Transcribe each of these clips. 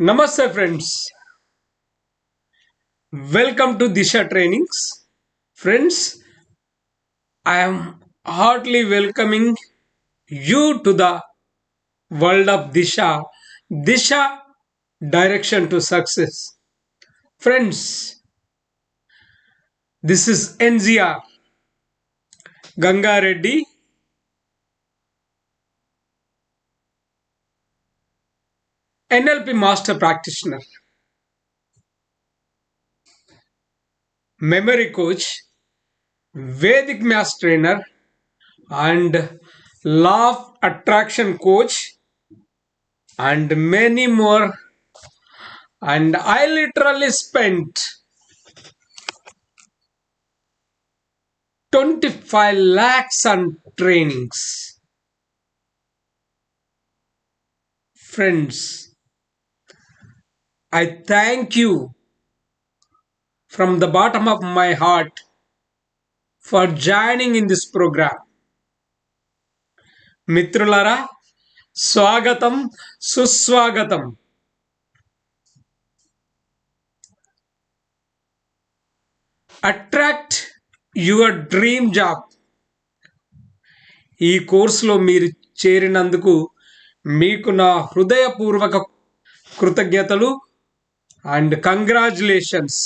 Namaste, friends. Welcome to Disha Trainings. Friends, I am heartily welcoming you to the world of Disha. Disha, direction to success. Friends, this is NZR Ganga Reddy, NLP Master Practitioner, Memory Coach, Vedic Master Trainer, and Law of Attraction Coach, and many more. And I literally spent 25 lakhs on trainings. Friends, I thank you from the bottom of my heart for joining in this program. మిత్రులారా, స్వాగతం, సుస్వాగతం. Attract your dream job. ఈ కోర్సులో మీరు చేరినందుకు మీకు నా హృదయపూర్వక కృతజ్ఞతలు అండ్ కంగ్రాచులేషన్స్.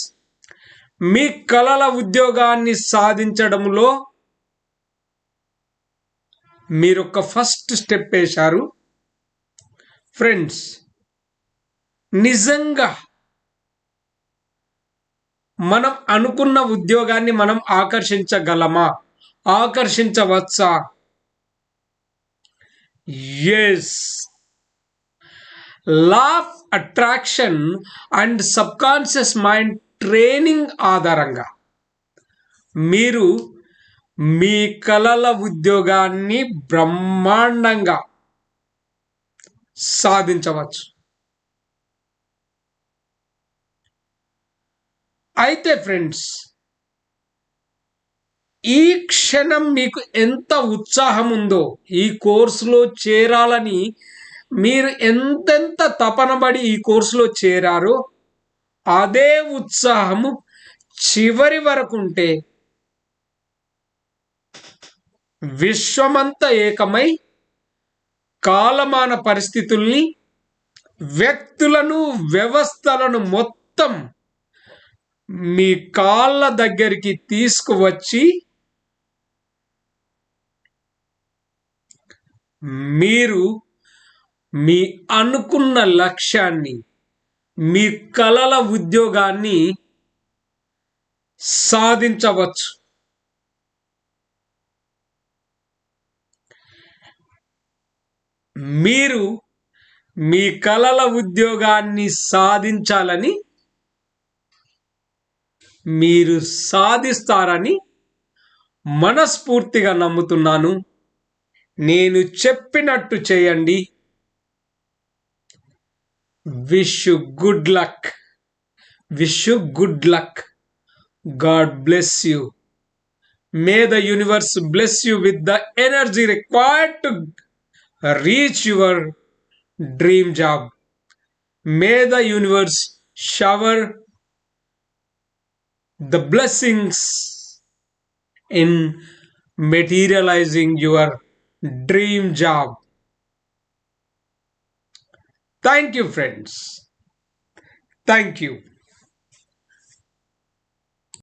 మీ కలల ఉద్యోగాన్ని సాధించడంలో మీరొక ఫస్ట్ స్టెప్ వేశారు. ఫ్రెండ్స్, నిజంగా మనం అనుకున్న ఉద్యోగాన్ని మనం ఆకర్షించగలమా, ఆకర్షించవచ్చా? Yes. Law of attraction and subconscious mind training ఆధారంగా మీరు మీ కలల ఉద్యోగాన్ని బ్రహ్మాండంగా సాధించవచ్చు. అయితే ఫ్రెండ్స్, ఈ క్షణం మీకు ఎంత ఉత్సాహం ఉందో, ఈ కోర్సులో చేరాలని మీరు ఎంతెంత తపనబడి ఈ కోర్సులో చేరారో అదే ఉత్సాహము చివరి వరకు ఉంటే విశ్వమంతా ఏకమై కాలమాన పరిస్థితుల్ని, వ్యక్తులను, వ్యవస్థలను మొత్తం మీ కాళ్ళ దగ్గరికి తీసుకువచ్చి మీరు మీ అనుకున్న లక్ష్యాన్ని, మీ కలల ఉద్యోగాన్ని సాధించవచ్చు. మీరు మీ కలల ఉద్యోగాన్ని సాధించాలని, మీరు సాధిస్తారని మనస్ఫూర్తిగా నమ్ముతున్నాను. నేను చెప్పినట్టు చేయండి. Wish you good luck. Wish you good luck. God bless you. May the universe bless you with the energy required to reach your dream job. May the universe shower the blessings in materializing your dream job. Thank you, friends. Thank you.